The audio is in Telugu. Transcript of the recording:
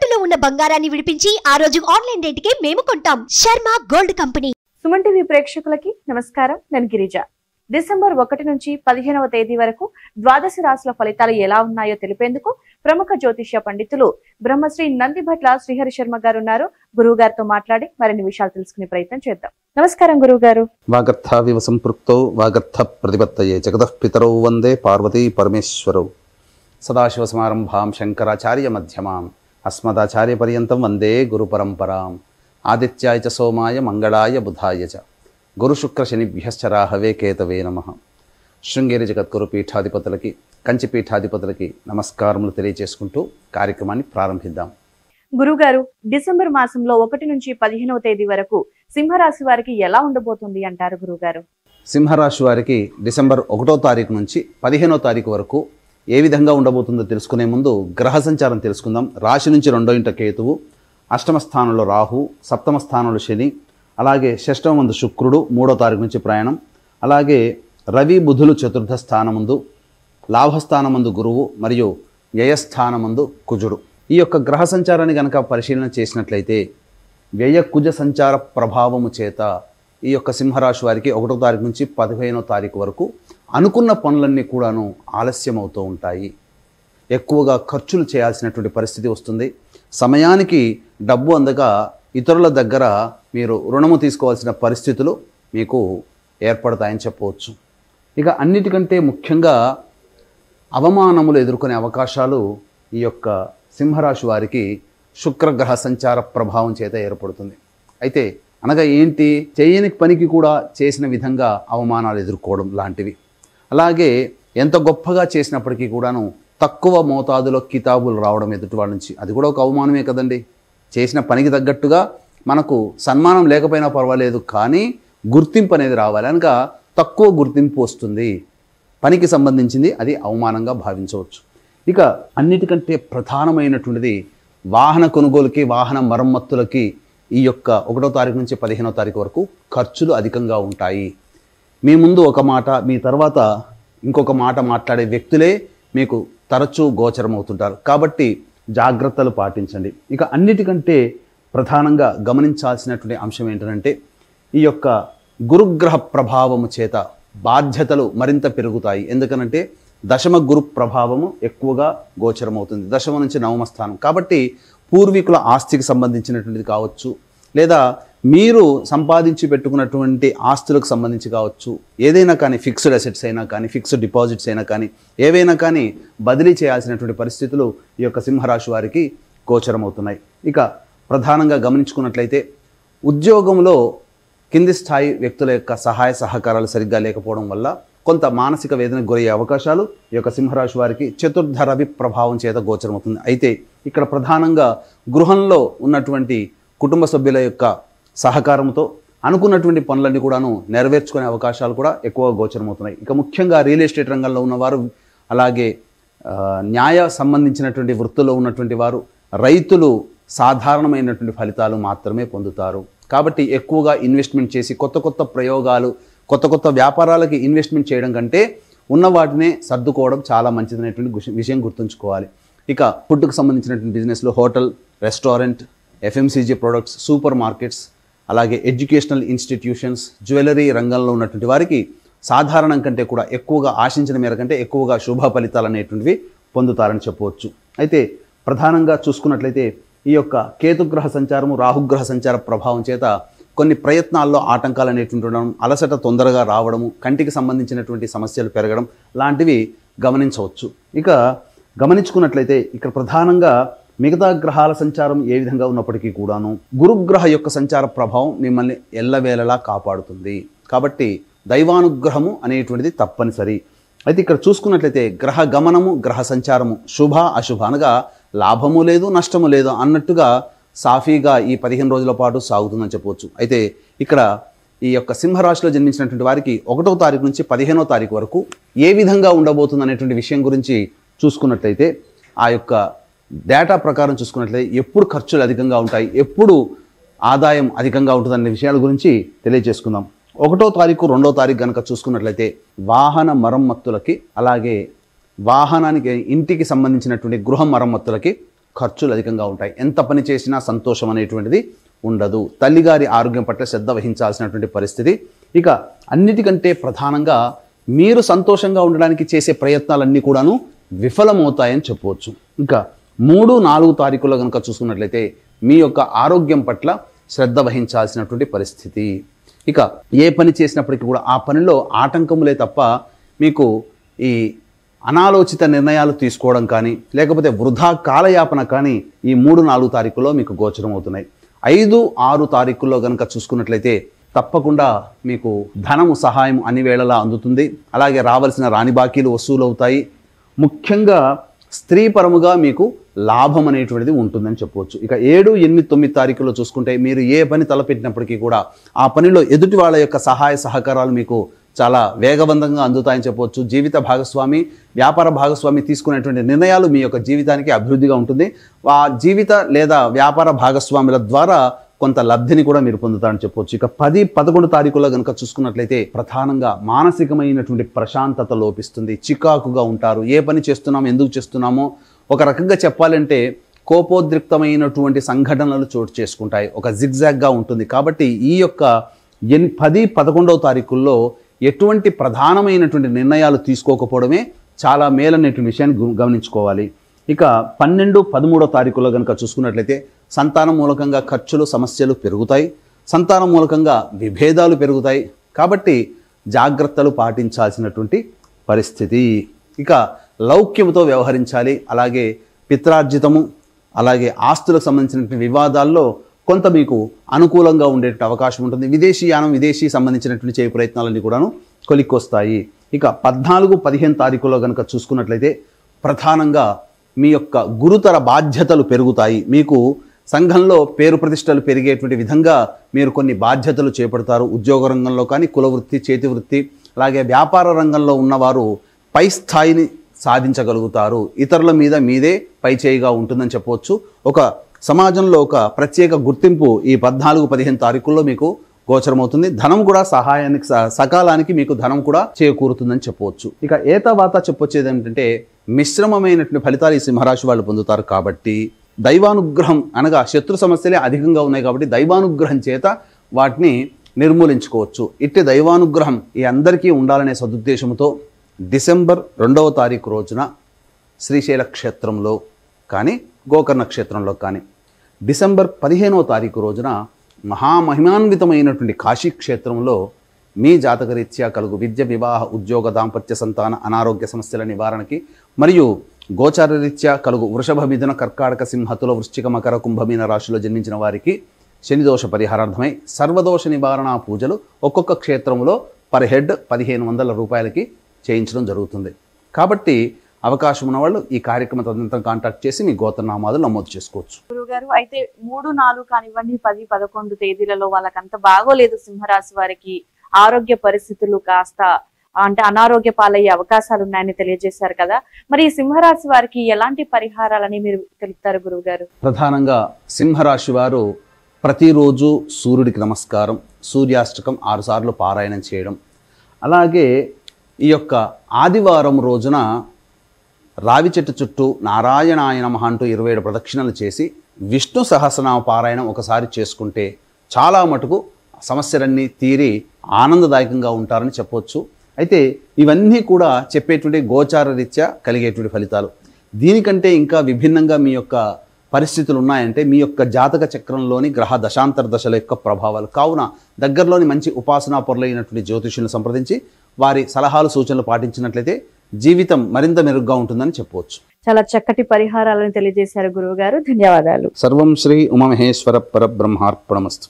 తాకట్టులో ఉన్న బంగారాన్ని విడిపించి ఆ రోజు ఆన్లైన్ రేటుకే మేము కొంటాం. Sharma gold company. Suman TV ప్రేక్షకులకి నమస్కారం. నేను గిరిజ. డిసెంబర్ 1 నుంచి 15వ తేదీ వరకు ద్వాదశ రాశుల ఫలితాలు ఎలా ఉన్నాయో తెలిపేందుకు ప్రముఖ జ్యోతిష్య పండితులు బ్రహ్మశ్రీ నందిభట్ల శ్రీహరి శర్మ గారు ఉన్నారు. గురువు గారితో మాట్లాడి మరిన్ని విషయాలు తెలుసుకునే ప్రయత్నం చేద్దాం. నమస్కారం గురువు గారు. వాగర్థావివ సంపృక్తౌ వాగర్థ ప్రతిపత్తయే జగతః పితరౌ వందే పార్వతీ పరమేశ్వరౌ సదాశివ సమారంభాం శంకరాచార్య మధ్యమాం అస్మదాచార్య పర్యంతం వందే గురు పరంపరాం ఆదిత్యాయ చ సోమాయ మంగళాయ బుధాయ చ గురు శుక్ర శనిభ్యశ్చ రాహవే కేతవే నమః. శృంగేరి జగద్గురు పీఠాధిపతులకి కంచి పీఠాధిపతులకి నమస్కారములు తెలియజేసుకుంటూ కార్యక్రమాన్ని ప్రారంభిద్దాం. గురుగారు, డిసెంబర్ మాసంలో 1 నుంచి 15వ తేదీ వరకు సింహరాశి వారికి ఎలా ఉండబోతుంది అంటారు గురుగారు? సింహరాశి వారికి డిసెంబర్ 1వ తారీఖు నుంచి 15వ తారీఖు వరకు ఏ విధంగా ఉండబోతుందో తెలుసుకునే ముందు గ్రహ సంచారం తెలుసుకుందాం. రాశి నుంచి 2వ ఇంట కేతువు, అష్టమ స్థానంలో రాహు, సప్తమ స్థానంలో శని, అలాగే షష్టమ ముందు శుక్రుడు 3వ తారీఖు నుంచి ప్రయాణం, అలాగే రవి బుధులు చతుర్థ స్థానముందు, లాభస్థానమందు గురువు మరియు వ్యయస్థానమందు కుజుడు. ఈ యొక్క గ్రహ సంచారాన్ని కనుక పరిశీలన చేసినట్లయితే వ్యయ కుజ సంచార ప్రభావము చేత ఈ యొక్క సింహరాశి వారికి 1వ తారీఖు నుంచి 15వ తారీఖు వరకు అనుకున్న పనులన్నీ కూడాను ఆలస్యం అవుతూ ఉంటాయి. ఎక్కువగా ఖర్చులు చేయాల్సినటువంటి పరిస్థితి వస్తుంది. సమయానికి డబ్బు అందక ఇతరుల దగ్గర మీరు రుణము తీసుకోవాల్సిన పరిస్థితులు మీకు ఏర్పడతాయని చెప్పవచ్చు. ఇక అన్నిటికంటే ముఖ్యంగా అవమానములు ఎదుర్కొనే అవకాశాలు ఈ యొక్క సింహరాశి వారికి శుక్రగ్రహ సంచార ప్రభావం చేత ఏర్పడుతుంది. అయితే అనగా ఏంటి? చేయని పనికి కూడా చేసిన విధంగా అవమానాలు ఎదుర్కోవడం లాంటివి. అలాగే ఎంత గొప్పగా చేసినప్పటికీ కూడాను తక్కువ మోతాదులో కితాబులు రావడం ఎదుటి వాళ్ళ నుంచి, అది కూడా ఒక అవమానమే కదండి. చేసిన పనికి తగ్గట్టుగా మనకు సన్మానం లేకపోయినా పర్వాలేదు, కానీ గుర్తింపు అనేది రావాలి. కనుక తక్కువ గుర్తింపు వస్తుంది, పనికి సంబంధించింది, అది అవమానంగా భావించవచ్చు. ఇక అన్నిటికంటే ప్రధానమైనటువంటిది వాహన కొనుగోలుకి, వాహన మరమ్మతులకి ఈ యొక్క 1వ తారీఖు నుంచి 15వ తారీఖు వరకు ఖర్చులు అధికంగా ఉంటాయి. మీ ముందు ఒక మాట, మీ తర్వాత ఇంకొక మాట మాట్లాడే వ్యక్తులే మీకు తరచూ గోచరమవుతుంటారు. కాబట్టి జాగ్రత్తలు పాటించండి. ఇక అన్నిటికంటే ప్రధానంగా గమనించాల్సినటువంటి అంశం ఏంటంటే ఈ యొక్క గురుగ్రహ ప్రభావము చేత బాధ్యతలు మరింత పెరుగుతాయి. ఎందుకనంటే దశమ గురు ప్రభావము ఎక్కువగా గోచరమవుతుంది, దశమ నుంచి 9వ స్థానం. కాబట్టి పూర్వీకుల ఆస్తికి సంబంధించినటువంటిది కావచ్చు, లేదా మీరు సంపాదించి పెట్టుకున్నటువంటి ఆస్తులకు సంబంధించి కావచ్చు, ఏదైనా కానీ ఫిక్స్డ్ అసెట్స్ అయినా కానీ, ఫిక్స్డ్ డిపాజిట్స్ అయినా కానీ, ఏవైనా కానీ బదిలీ చేయాల్సినటువంటి పరిస్థితులు ఈ యొక్క సింహరాశి వారికి గోచరమవుతున్నాయి. ఇక ప్రధానంగా గమనించుకున్నట్లయితే ఉద్యోగంలో కింది స్థాయి వ్యక్తుల యొక్క సహాయ సహకారాలు సరిగ్గా లేకపోవడం వల్ల కొంత మానసిక వేదనకు గురయ్యే అవకాశాలు ఈ యొక్క సింహరాశి వారికి చతుర్థ రవి ప్రభావం చేత గోచరమవుతుంది. అయితే ఇక్కడ ప్రధానంగా గృహంలో ఉన్నటువంటి కుటుంబ సభ్యుల యొక్క సహకారంతో అనుకున్నటువంటి పనులన్నీ కూడాను నెరవేర్చుకునే అవకాశాలు కూడా ఎక్కువగా గోచరమవుతున్నాయి. ఇక ముఖ్యంగా రియల్ ఎస్టేట్ రంగంలో ఉన్నవారు, అలాగే న్యాయ సంబంధించినటువంటి వృత్తుల్లో ఉన్నటువంటి వారు, రైతులు సాధారణమైనటువంటి ఫలితాలు మాత్రమే పొందుతారు. కాబట్టి ఎక్కువగా ఇన్వెస్ట్మెంట్ చేసి కొత్త కొత్త ప్రయోగాలు, కొత్త కొత్త వ్యాపారాలకి ఇన్వెస్ట్మెంట్ చేయడం కంటే ఉన్న వాటినే సర్దుకోవడం చాలా మంచిదనేటువంటి విషయం గుర్తుంచుకోవాలి. ఇక ఫుడ్కు సంబంధించినటువంటి బిజినెస్లో hotel, restaurant, FMCG products, super markets, అలాగే ఎడ్యుకేషనల్ ఇన్స్టిట్యూషన్స్, జ్యువెలరీ రంగంలో ఉన్నటువంటి వారికి సాధారణం కంటే కూడా ఎక్కువగా ఆశించిన మేర కంటే ఎక్కువగా శుభ ఫలితాలు అనేటువంటివి పొందుతారని చెప్పవచ్చు. అయితే ప్రధానంగా చూసుకున్నట్లయితే ఈ యొక్క కేతుగ్రహ సంచారము, రాహుగ్రహ సంచార ప్రభావం చేత కొన్ని ప్రయత్నాల్లో ఆటంకాలు అనేటువంటి ఉండడం, అలసట తొందరగా రావడము, కంటికి సంబంధించినటువంటి సమస్యలు పెరగడం లాంటివి గమనించవచ్చు. ఇక గమనించుకున్నట్లయితే ఇక్కడ ప్రధానంగా మిగతా గ్రహాల సంచారం ఏ విధంగా ఉన్నప్పటికీ కూడాను గురుగ్రహ యొక్క సంచార ప్రభావం మిమ్మల్ని ఎల్లవేళలా కాపాడుతుంది. కాబట్టి దైవానుగ్రహము అనేటువంటిది తప్పనిసరి. అయితే ఇక్కడ చూసుకున్నట్లయితే గ్రహ గమనము, గ్రహ సంచారము శుభ అశుభ అనగా లాభము లేదు నష్టము లేదు అన్నట్టుగా సాఫీగా ఈ 15 రోజుల పాటు సాగుతుందని చెప్పవచ్చు. అయితే ఇక్కడ ఈ యొక్క సింహరాశిలో జన్మించినటువంటి వారికి 1వ తారీఖు నుంచి 15వ తారీఖు వరకు ఏ విధంగా ఉండబోతుంది అనేటువంటి విషయం గురించి చూసుకున్నట్లయితే ఆ యొక్క డేటా ప్రకారం చూసుకున్నట్లయితే ఎప్పుడు ఖర్చులు అధికంగా ఉంటాయి, ఎప్పుడు ఆదాయం అధికంగా ఉంటుందనే విషయాల గురించి తెలియజేసుకుందాం. 1వ తారీఖు 2వ తారీఖు కనుక చూసుకున్నట్లయితే వాహన మరమ్మతులకి, అలాగే వాహనానికి ఇంటికి సంబంధించినటువంటి గృహ మరమ్మతులకి ఖర్చులు అధికంగా ఉంటాయి. ఎంత పని చేసినా సంతోషం అనేటువంటిది ఉండదు. తల్లిగారి ఆరోగ్యం పట్ల శ్రద్ధ వహించాల్సినటువంటి పరిస్థితి. ఇక అన్నిటికంటే ప్రధానంగా మీరు సంతోషంగా ఉండడానికి చేసే ప్రయత్నాలన్నీ కూడాను విఫలమవుతాయని చెప్పవచ్చు. ఇంకా 3, 4 తారీఖుల్లో కనుక చూసుకున్నట్లయితే మీ యొక్క ఆరోగ్యం పట్ల శ్రద్ధ వహించాల్సినటువంటి పరిస్థితి. ఇక ఏ పని చేసినప్పటికీ కూడా ఆ పనిలో ఆటంకములే తప్ప మీకు ఈ అనాలోచిత నిర్ణయాలు తీసుకోవడం కానీ లేకపోతే వృధా కాలయాపన కానీ ఈ 3, 4 తారీఖుల్లో మీకు గోచరం అవుతున్నాయి. 5, 6 తారీఖుల్లో కనుక చూసుకున్నట్లయితే తప్పకుండా మీకు ధనము సహాయం అన్ని వేళలా అందుతుంది. అలాగే రావాల్సిన రాని బాకీలు వసూలు అవుతాయి. ముఖ్యంగా స్త్రీపరముగా మీకు లాభం అనేటువంటిది ఉంటుందని చెప్పవచ్చు. ఇక 7, 8, 9 తారీఖుల్లో చూసుకుంటే మీరు ఏ పని తలపెట్టినప్పటికీ కూడా ఆ పనిలో ఎదుటి వాళ్ళ యొక్క సహాయ సహకారాలు మీకు చాలా వేగవంతంగా అందుతాయని చెప్పవచ్చు. జీవిత భాగస్వామి, వ్యాపార భాగస్వామి తీసుకునేటువంటి నిర్ణయాలు మీ యొక్క జీవితానికి అభివృద్ధిగా ఉంటుంది. ఆ జీవిత లేదా వ్యాపార భాగస్వాముల ద్వారా కొంత లబ్ధిని కూడా మీరు పొందుతారని చెప్పవచ్చు. ఇక 10, 11 తారీఖుల్లో కనుక చూసుకున్నట్లయితే ప్రధానంగా మానసికమైనటువంటి ప్రశాంతత లోపిస్తుంది. చికాకుగా ఉంటారు. ఏ పని చేస్తున్నామో ఎందుకు చేస్తున్నామో ఒక రకంగా చెప్పాలంటే కోపోద్రిక్తమైనటువంటి సంఘటనలు చోటు చేసుకుంటాయి. ఒక జిగ్జాగ్గా ఉంటుంది. కాబట్టి ఈ యొక్క 10, 11 తారీఖుల్లో ఎటువంటి ప్రధానమైనటువంటి నిర్ణయాలు తీసుకోకపోవడమే చాలా మేలనేటువంటి విషయాన్ని గమనించుకోవాలి. ఇక 12, 13 తారీఖుల్లో కనుక చూసుకున్నట్లయితే సంతానం మూలకంగా ఖర్చులు సమస్యలు పెరుగుతాయి. సంతానం మూలకంగా విభేదాలు పెరుగుతాయి. కాబట్టి జాగ్రత్తలు పాటించాల్సినటువంటి పరిస్థితి. ఇక లౌక్యముతో వ్యవహరించాలి. అలాగే పిత్రార్జితము అలాగే ఆస్తులకు సంబంధించినటువంటి వివాదాల్లో కొంత మీకు అనుకూలంగా ఉండే అవకాశం ఉంటుంది. విదేశీయానం విదేశీ సంబంధించినటువంటి చేయ ప్రయత్నాలన్నీ కూడాను కొలిక్కొస్తాయి. ఇక 14, 15 తారీఖుల్లో కనుక చూసుకున్నట్లయితే ప్రధానంగా మీ యొక్క గురుతర బాధ్యతలు పెరుగుతాయి. మీకు సంఘంలో పేరు ప్రతిష్టలు పెరిగేటువంటి విధంగా మీరు కొన్ని బాధ్యతలు చేపడతారు. ఉద్యోగ రంగంలో కానీ కులవృత్తి, చేతి వృత్తి అలాగే వ్యాపార రంగంలో ఉన్నవారు పై స్థాయిని సాధించగలుగుతారు. ఇతరుల మీద మీదే పై చేయిగా ఉంటుందని చెప్పవచ్చు. ఒక సమాజంలో ఒక ప్రత్యేక గుర్తింపు ఈ 14, 15 తారీఖుల్లో మీకు గోచరమవుతుంది. ధనం కూడా సకాలానికి మీకు ధనం కూడా చేకూరుతుందని చెప్పవచ్చు. ఇక ఏతవాత చెప్పొచ్చేది ఏంటంటే మిశ్రమమైనటువంటి ఫలితాలు ఈ సింహరాశి వాళ్ళు పొందుతారు. కాబట్టి దైవానుగ్రహం అనగా శత్రు సమస్యలే అధికంగా ఉన్నాయి కాబట్టి దైవానుగ్రహం చేత వాటిని నిర్మూలించుకోవచ్చు. ఇట్టి దైవానుగ్రహం ఈ అందరికీ ఉండాలనే సదుద్దేశంతో డిసెంబర్ 2వ తారీఖు రోజున శ్రీశైల క్షేత్రంలో కానీ గోకర్ణ క్షేత్రంలో కానీ డిసెంబర్ 15వ తారీఖు రోజున మహామహిమాన్వితమైనటువంటి కాశీ క్షేత్రంలో మీ జాతకరీత్యా కలుగు విద్య, వివాహ, ఉద్యోగ, దాంపత్య, సంతాన, అనారోగ్య సమస్యల నివారణకి మరియు గోచారరీత్యా కలుగు వృషభ, మిథున, కర్కాటక, సింహతుల, వృశ్చిక, మకర, కుంభమీన రాశిలో జన్మించిన వారికి శనిదోష పరిహారార్థమై సర్వదోష నివారణ పూజలు ఒక్కొక్క క్షేత్రంలో పర్ హెడ్ 1500 రూపాయలకి చేయించడం జరుగుతుంది. కాబట్టి అవకాశం ఉన్న వాళ్ళు ఈ కార్యక్రమం తదనంతరం కాంటాక్ట్ చేసి మీ గోత్రనామాలు నమోదు చేసుకోవచ్చు. గురుగారు, అయితే 3, 4 కానివ్వండి 10, 11 తేదీలలో వాళ్ళకంత బాగోలేదు సింహరాశి వారికి. ఆరోగ్య పరిస్థితులు కాస్త అంటే అనారోగ్య పాలయ్యే అవకాశాలు ఉన్నాయని తెలియజేశారు కదా. మరి ఈ సింహరాశి వారికి ఎలాంటి పరిహారాలని మీరు తెలుపుతారు గురువు గారు? ప్రధానంగా సింహరాశి వారు ప్రతిరోజు సూర్యుడికి నమస్కారం, సూర్యాష్టకం 6 సార్లు పారాయణం చేయడం, అలాగే ఈ యొక్క ఆదివారం రోజున రావి చెట్టు చుట్టూ నారాయణాయ నమః అంటూ 27 ప్రదక్షిణలు చేసి విష్ణు సహస్రనామ పారాయణం ఒకసారి చేసుకుంటే చాలా మటుకు సమస్యలన్నీ తీరి ఆనందదాయకంగా ఉంటారని చెప్పవచ్చు. అయితే ఇవన్నీ కూడా చెప్పేటువంటి గోచార రీత్యా కలిగేటువంటి ఫలితాలు. దీనికంటే ఇంకా విభిన్నంగా మీ యొక్క పరిస్థితులు ఉన్నాయంటే మీ యొక్క జాతక చక్రంలోని గ్రహ దశాంతర దశల యొక్క ప్రభావాలు. కావున దగ్గరలోని మంచి ఉపాసనా పొరలైనటువంటి జ్యోతిష్యులను సంప్రదించి వారి సలహాలు సూచనలు పాటించినట్లయితే జీవితం మరింత మెరుగ్గా ఉంటుందని చెప్పవచ్చు. చాలా చక్కటి పరిహారాలను తెలియజేశారు గురువు గారు. ధన్యవాదాలు. సర్వం శ్రీ ఉమామహేశ్వర పరబ్రహ్మార్పణమస్తు.